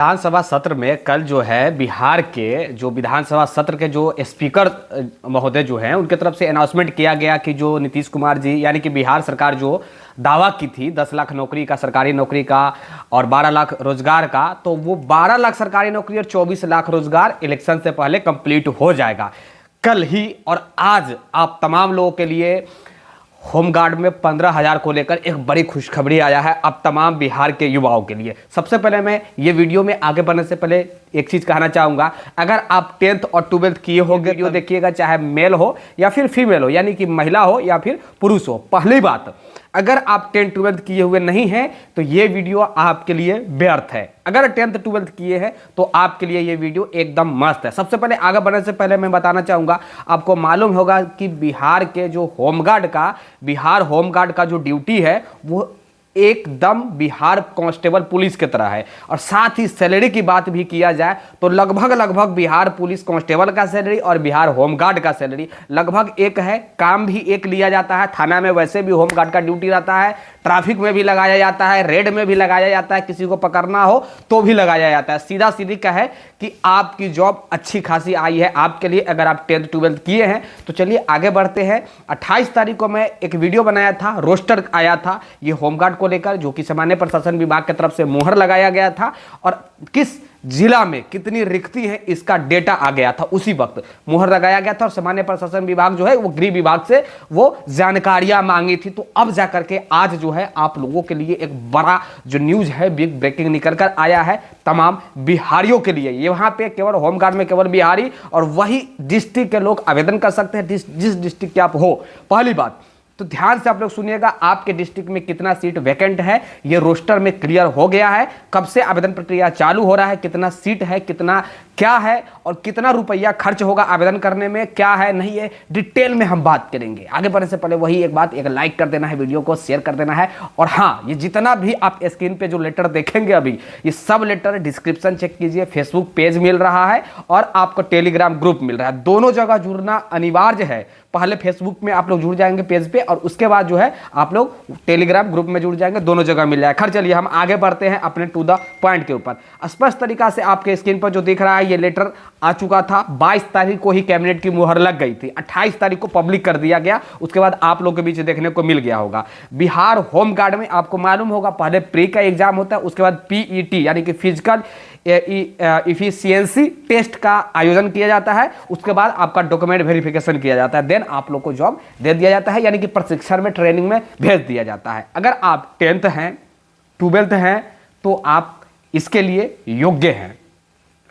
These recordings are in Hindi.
विधानसभा सत्र में कल जो है बिहार के जो विधानसभा सत्र के जो स्पीकर महोदय जो हैं उनके तरफ से अनाउंसमेंट किया गया कि जो नीतीश कुमार जी यानी कि बिहार सरकार जो दावा की थी 10 लाख नौकरी का, सरकारी नौकरी का और 12 लाख रोजगार का, तो वो 12 लाख सरकारी नौकरी और 24 लाख रोजगार इलेक्शन से पहले कंप्लीट हो जाएगा। कल ही और आज आप तमाम लोगों के लिए होमगार्ड में 15,000 को लेकर एक बड़ी खुशखबरी आया है अब तमाम बिहार के युवाओं के लिए। सबसे पहले मैं ये वीडियो में आगे बढ़ने से पहले एक चीज कहना चाहूंगा, अगर आप 10th और 12th किए होंगे वीडियो देखिएगा, चाहे मेल हो या फिर फीमेल हो, यानी कि महिला हो या फिर पुरुष हो। पहली बात, अगर आप 10th 12th किए हुए नहीं हैं तो ये वीडियो आपके लिए व्यर्थ है। अगर 10th 12th किए हैं तो आपके लिए ये वीडियो एकदम मस्त है। सबसे पहले आगे बढ़ने से पहले मैं बताना चाहूंगा, आपको मालूम होगा कि बिहार के जो बिहार होमगार्ड का जो ड्यूटी है वो एकदम बिहार कांस्टेबल पुलिस की तरह है। और साथ ही सैलरी की बात भी किया जाए तो लगभग बिहार पुलिस कांस्टेबल का सैलरी और बिहार होमगार्ड का सैलरी लगभग एक है। काम भी एक लिया जाता है, थाना में वैसे भी होमगार्ड का ड्यूटी रहता है, ट्रैफिक में भी लगाया जाता है, रेड में भी लगाया जाता है, किसी को पकड़ना हो तो भी लगाया जाता है। सीधा सीधी का है कि आपकी जॉब अच्छी खासी आई है आपके लिए अगर आप 10th 12th किए हैं। तो चलिए आगे बढ़ते हैं। 28 तारीख को मैं एक वीडियो बनाया था, रोस्टर आया था ये होमगार्ड को लेकर, जो कि सामान्य प्रशासन विभाग की तरफ से मुहर लगाया गया था और किस जिला में कितनी रिक्ति है इसका डेटा आ गया था। उसी वक्त मुहर लगाया गया था और सामान्य प्रशासन विभाग जो है वो गृह विभाग से वो जानकारियां मांगी थी। तो अब जाकर के आज जो है आप लोगों के लिए एक बड़ा जो न्यूज है, बिग ब्रेकिंग निकल कर आया है तमाम बिहारियों के लिए। यहाँ पे केवल होमगार्ड में केवल बिहारी और वही डिस्ट्रिक्ट के लोग आवेदन कर सकते हैं जिस डिस्ट्रिक्ट के आप हो। पहली बात तो ध्यान से आप लोग सुनिएगा, आपके डिस्ट्रिक्ट में कितना सीट वैकेंट है ये रोस्टर में क्लियर हो गया है। कब से आवेदन प्रक्रिया चालू हो रहा है, कितना सीट है, कितना क्या है और कितना रुपया खर्च होगा आवेदन करने में, क्या है नहीं है, डिटेल में हम बात करेंगे। आगे बढ़ने से पहले वही एक बात, एक लाइक कर देना है, वीडियो को शेयर कर देना है। और हाँ, ये जितना भी आप स्क्रीन पे जो लेटर देखेंगे अभी, ये सब लेटर डिस्क्रिप्शन चेक कीजिए, फेसबुक पेज मिल रहा है और आपको टेलीग्राम ग्रुप मिल रहा है। दोनों जगह जुड़ना अनिवार्य है। पहले फेसबुक में आप लोग जुड़ जाएंगे पेज पे और उसके बाद जो है आप लोग टेलीग्राम ग्रुप में जुड़ जाएंगे, दोनों जगह मिल जाएगा। खैर चलिए हम आगे बढ़ते हैं अपने टू द पॉइंट के ऊपर। स्पष्ट तरीका से आपके स्क्रीन पर जो दिख रहा है ये लेटर आ चुका था। 22 तारीख को ही कैबिनेट की मुहर लग गई थी, 28 तारीख को पब्लिक कर दिया गया, उसके बाद आप लोग के बीच देखने को मिल गया होगा। बिहार होमगार्ड में आपको मालूम होगा पहले प्री का एग्जाम होता है, उसके बाद पीईटी यानी कि फिजिकल इफिशियंसी टेस्ट का आयोजन किया जाता है, उसके बाद आपका डॉक्यूमेंट वेरिफिकेशन किया जाता है, देन आप लोग को जॉब दे दिया जाता है, यानी कि प्रशिक्षण में ट्रेनिंग में भेज दिया जाता है। अगर आप 10th हैं 12th हैं तो आप इसके लिए योग्य हैं।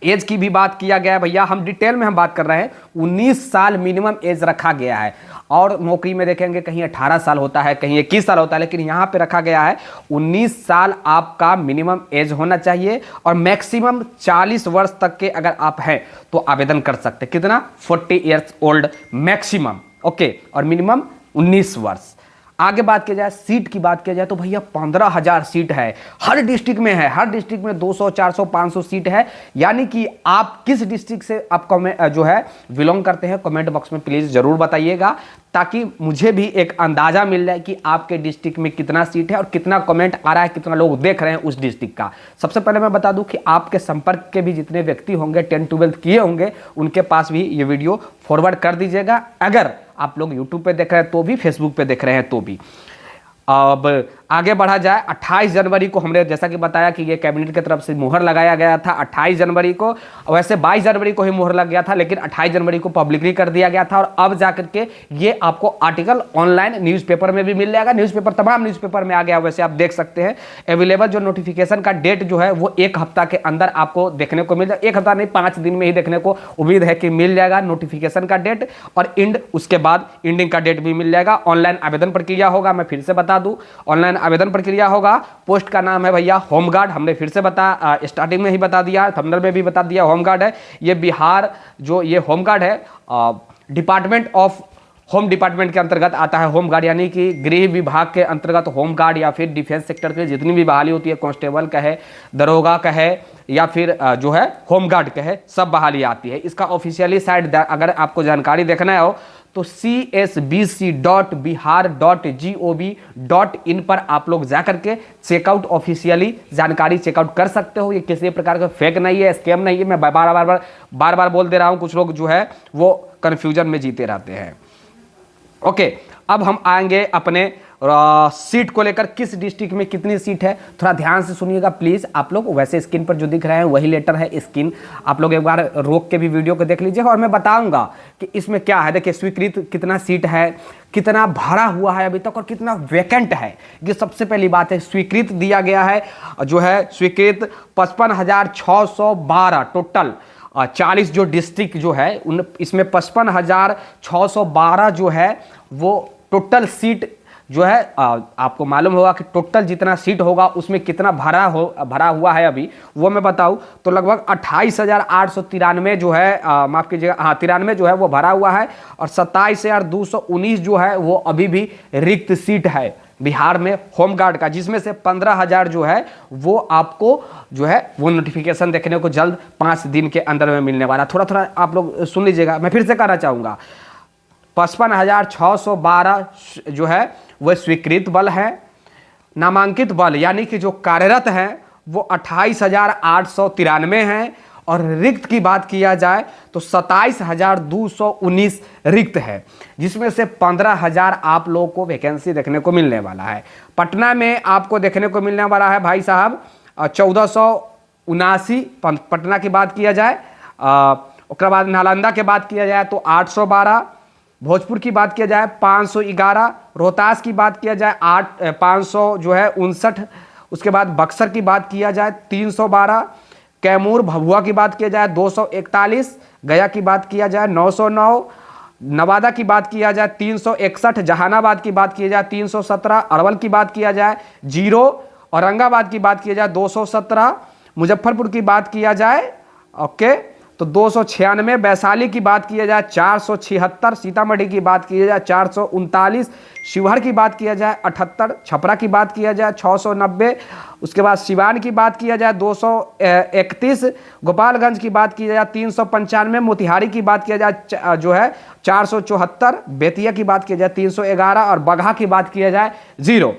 एज की भी बात किया गया है भैया, हम डिटेल में हम बात कर रहे हैं। 19 साल मिनिमम एज रखा गया है और नौकरी में देखेंगे कहीं 18 साल होता है, कहीं 21 साल होता है, लेकिन यहाँ पे रखा गया है 19 साल आपका मिनिमम एज होना चाहिए और मैक्सिमम 40 वर्ष तक के अगर आप हैं तो आवेदन कर सकते हैं। कितना? 40 ईयर्स ओल्ड मैक्सिमम, ओके, और मिनिमम 19 वर्ष। आगे बात की जाए, सीट की बात की जाए तो भैया 15,000 सीट है, हर डिस्ट्रिक्ट में है। हर डिस्ट्रिक्ट में 200 400 500 सीट है, यानी कि आप किस डिस्ट्रिक्ट से आप जो है बिलोंग करते हैं कमेंट बॉक्स में प्लीज जरूर बताइएगा, ताकि मुझे भी एक अंदाजा मिल जाए कि आपके डिस्ट्रिक्ट में कितना सीट है और कितना कमेंट आ रहा है, कितना लोग देख रहे हैं उस डिस्ट्रिक्ट का। सबसे पहले मैं बता दूं कि आपके संपर्क के भी जितने व्यक्ति होंगे 10th 12th किए होंगे उनके पास भी ये वीडियो फॉरवर्ड कर दीजिएगा। अगर आप लोग यूट्यूब पे देख रहे हैं तो भी, फेसबुक पे देख रहे हैं तो भी। अब आगे बढ़ा जाए, 28 जनवरी को हमने जैसा कि बताया कि ये कैबिनेट की तरफ से मुहर लगाया गया था 28 जनवरी को। वैसे 22 जनवरी को ही मुहर लग गया था, लेकिन 28 जनवरी को पब्लिकली कर दिया गया था और अब जाकर के ये आपको आर्टिकल ऑनलाइन न्यूज़पेपर में भी मिल जाएगा। न्यूज़पेपर तमाम न्यूज़पेपर में आ गया, वैसे आप देख सकते हैं। अवेलेबल जो नोटिफिकेशन का डेट जो है वो 1 हफ्ता के अंदर आपको देखने को मिल जाए, 1 हफ्ता नहीं 5 दिन में ही देखने को उम्मीद है कि मिल जाएगा नोटिफिकेशन का डेट और उसके बाद एंडिंग का डेट भी मिल जाएगा। ऑनलाइन आवेदन प्रक्रिया होगा, मैं फिर से बता दूं, ऑनलाइन आवेदन प्रक्रिया होगा। पोस्ट का नाम है भैया होमगार्ड, हमने फिर से स्टार्टिंग में ही बता दिया, थंबनेल में भी बता दिया, होमगार्ड है ये। बिहार जो ये होमगार्ड है डिपार्टमेंट ऑफ होम डिपार्टमेंट के अंतर्गत आता है होमगार्ड, यानी कि गृह विभाग के अंतर्गत होमगार्ड या फिर डिफेंस सेक्टर के जितनी भी बहाली होती है, कांस्टेबल का है, दरोगा का है या फिर जो है होमगार्ड का है, सब बहाली आती है। इसका ऑफिशियली साइट अगर आपको जानकारी देखना हो तो csbc.bihar.gov.in पर आप लोग जाकर के चेकआउट ऑफिशियली जानकारी चेकआउट कर सकते हो। ये किसी प्रकार का फेक नहीं है, स्कैम नहीं है। मैं बार बार बोल दे रहा हूं, कुछ लोग जो है वो कंफ्यूजन में जीते रहते हैं। ओके, अब हम आएंगे अपने सीट को लेकर, किस डिस्ट्रिक्ट में कितनी सीट है, थोड़ा ध्यान से सुनिएगा प्लीज आप लोग। वैसे स्क्रीन पर जो दिख रहे हैं वही लेटर है, स्क्रीन आप लोग एक बार रोक के भी वीडियो को देख लीजिएगा और मैं बताऊंगा कि इसमें क्या है। देखिए, स्वीकृत कितना सीट है, कितना भरा हुआ है अभी तक और कितना वैकेंट है, ये सबसे पहली बात है। स्वीकृत दिया गया है जो है, स्वीकृत 55,612 टोटल 40 जो डिस्ट्रिक्ट जो है उन इसमें 55,612 जो है वो टोटल सीट जो है। आपको मालूम होगा कि टोटल जितना सीट होगा उसमें कितना भरा हुआ है अभी वो मैं बताऊं तो लगभग 28,893 जो है, माफ कीजिएगा, हाँ 93 जो है वो भरा हुआ है और 27,219 जो है वो अभी भी रिक्त सीट है बिहार में होमगार्ड का, जिसमें से 15,000 जो है वो आपको जो है वो नोटिफिकेशन देखने को जल्द 5 दिन के अंदर में मिलने वाला। थोड़ा आप लोग सुन लीजिएगा, मैं फिर से कहना चाहूँगा 55,612 जो है वह स्वीकृत बल है। नामांकित बल यानी कि जो कार्यरत हैं वो 28,893 हैं और रिक्त की बात किया जाए तो 27,219 रिक्त है, जिसमें से 15,000 आप लोगों को वैकेंसी देखने को मिलने वाला है। पटना में आपको देखने को मिलने वाला है भाई साहब 1479 पटना की बात किया जाए। उसके बाद नालंदा की बात किया जाए तो 812, भोजपुर की बात किया जाए 511, रोहतास की बात किया जाए 500 जो है 59, उसके बाद बक्सर की बात किया जाए 312, कैमूर भभुआ की बात किया जाए 241, गया की बात किया जाए 909, नवादा की बात किया जाए 361, जहानाबाद की बात किया जाए 317, अरवल की बात किया जाए 0, औरंगाबाद की बात किया जाए 217, मुजफ्फरपुर की बात किया जाए ओके तो 296, वैशाली की बात किया जाए 476, सीतामढ़ी की बात किया जाए 439, शिवहर की बात किया जाए 78, छपरा की बात किया जाए 690, उसके बाद सिवान की बात किया जाए 231, गोपालगंज की बात किया जाए 395, मोतिहारी की बात किया जाए जो है 474, बेतिया की बात किया जाए 311 और बगहा की बात किया जाए 0।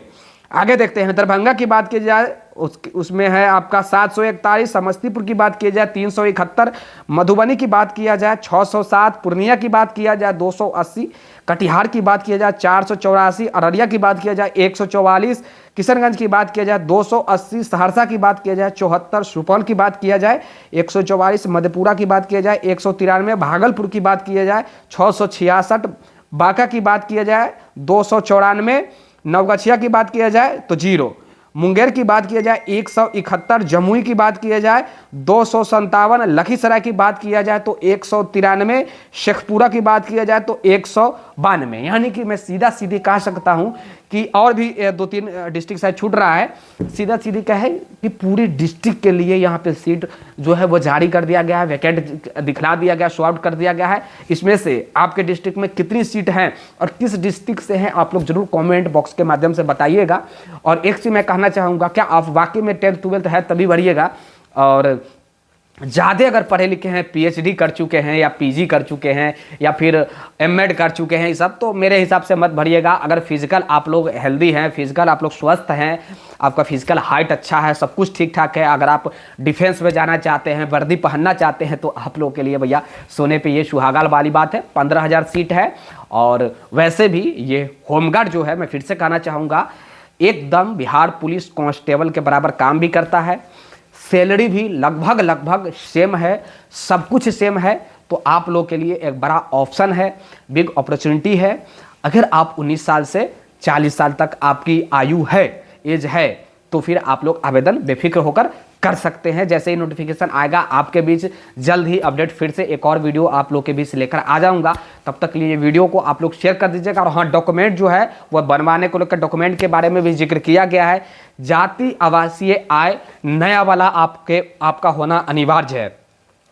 आगे देखते हैं, दरभंगा की बात की जाए उसमें है आपका 741, समस्तीपुर की बात की जाए 371, मधुबनी की बात किया जाए 607, पूर्णिया की बात किया जाए 280, कटिहार की बात किया जाए 484, अररिया की बात किया जाए 144, किशनगंज की बात किया जाए 280, सहरसा की बात किया जाए 74, सुपौल की बात किया जाए 144, मधेपुरा की बात किया जाए 193, भागलपुर की बात किया जाए 666, बांका की बात किया जाए 294, नवगछिया की बात किया जाए तो 0, मुंगेर की बात किया जाए 171, जमुई की बात किया जाए 257, लखीसराय की बात किया जाए तो 193, शेखपुरा की बात किया जाए तो 192। यानी कि मैं सीधा सीधी कह सकता हूं कि और भी 2-3 डिस्ट्रिक्ट शायद छूट रहा है, सीधा सीधी कहे कि पूरी डिस्ट्रिक्ट के लिए यहाँ पे सीट जो है वो जारी कर दिया गया है, वैकेंट दिखला दिया गया, शो आउट कर दिया गया है। इसमें से आपके डिस्ट्रिक्ट में कितनी सीट हैं और किस डिस्ट्रिक्ट से हैं आप लोग जरूर कमेंट बॉक्स के माध्यम से बताइएगा। और एक चीज़ मैं कहना चाहूँगा, क्या आप वाकई में 10th 12th है तभी भरिएगा, और ज़्यादा अगर पढ़े लिखे हैं, पीएचडी कर चुके हैं या पीजी कर चुके हैं या फिर एमएड कर चुके हैं, ये सब तो मेरे हिसाब से मत भरिएगा। अगर फिजिकल आप लोग हेल्दी हैं, फिजिकल आप लोग स्वस्थ हैं, आपका फिजिकल हाइट अच्छा है, सब कुछ ठीक ठाक है, अगर आप डिफेंस में जाना चाहते हैं, वर्दी पहनना चाहते हैं, तो आप लोग के लिए भैया सोने पे ये सुहागा वाली बात है। 15,000 सीट है और वैसे भी ये होमगार्ड जो है, मैं फिर से कहना चाहूँगा, एकदम बिहार पुलिस कांस्टेबल के बराबर काम भी करता है, सैलरी भी लगभग सेम है, सब कुछ सेम है। तो आप लोग के लिए एक बड़ा ऑप्शन है, बिग अपॉर्चुनिटी है। अगर आप 19 साल से 40 साल तक आपकी आयु है, एज है, तो फिर आप लोग आवेदन बेफिक्र होकर कर सकते हैं। जैसे ही नोटिफिकेशन आएगा आपके बीच जल्द ही अपडेट फिर से एक और वीडियो आप लोग के बीच लेकर आ जाऊंगा। तब तक के लिए वीडियो को आप लोग शेयर कर दीजिएगा। और हाँ, डॉक्यूमेंट जो है वह बनवाने को लेकर डॉक्यूमेंट के बारे में भी जिक्र किया गया है। जाति आवासीय आय नया वाला आपका होना अनिवार्य है।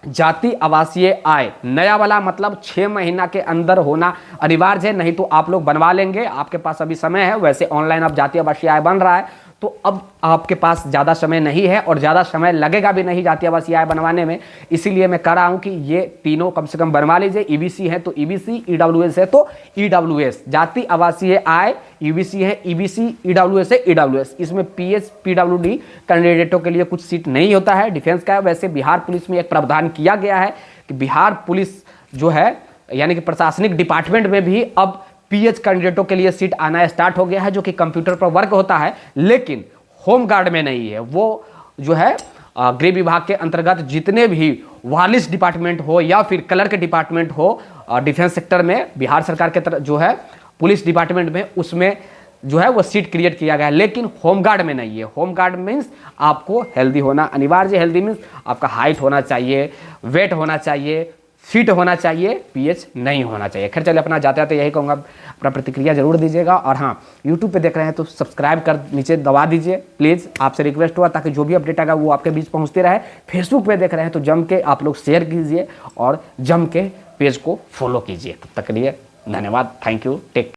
जाति आवासीय आय नया वाला मतलब 6 महीना के अंदर होना अनिवार्य है, नहीं तो आप लोग बनवा लेंगे, आपके पास अभी समय है। वैसे ऑनलाइन अब जाति आवासीय आय बन रहा है तो अब आपके पास ज़्यादा समय नहीं है और ज़्यादा समय लगेगा भी नहीं जातीय आवासीय आय बनवाने में। इसीलिए मैं कह रहा हूं कि ये तीनों कम से कम बनवा लीजिए। ईबीसी है तो ईबीसी, ईडब्ल्यूएस है तो ईडब्ल्यूएस। जाति आवासीय आय ईबीसी है, ईबीसी, ईडब्ल्यूएस है, ईडब्ल्यूएस। इसमें पीएच, पीडब्ल्यूडी कैंडिडेटों के लिए कुछ सीट नहीं होता है, डिफेंस का है। वैसे बिहार पुलिस में एक प्रावधान किया गया है कि बिहार पुलिस जो है यानी कि प्रशासनिक डिपार्टमेंट में भी अब पीएच कैंडिडेटों के लिए सीट आना स्टार्ट हो गया है, जो कि कंप्यूटर पर वर्क होता है, लेकिन होमगार्ड में नहीं है। वो जो है गृह विभाग के अंतर्गत जितने भी वालिस डिपार्टमेंट हो या फिर क्लर्क डिपार्टमेंट हो डिफेंस सेक्टर में, बिहार सरकार के तरफ जो है पुलिस डिपार्टमेंट में, उसमें जो है वो सीट क्रिएट किया गया है, लेकिन होमगार्ड में नहीं है। होमगार्ड मीन्स आपको हेल्दी होना अनिवार्य है। हेल्दी मीन्स आपका हाइट होना चाहिए, वेट होना चाहिए, फिट होना चाहिए, पीएच नहीं होना चाहिए। खैर चलिए, अपना जाते जाते यही कहूँगा, अपना प्रतिक्रिया जरूर दीजिएगा। और हाँ, यूट्यूब पे देख रहे हैं तो सब्सक्राइब कर नीचे दबा दीजिए प्लीज़, आपसे रिक्वेस्ट हुआ, ताकि जो भी अपडेट आएगा वो आपके बीच पहुँचते रहे। फेसबुक पे देख रहे हैं तो जम के आप लोग शेयर कीजिए और जम के पेज को फॉलो कीजिए। तब तक के लिए धन्यवाद, थैंक यू, टेक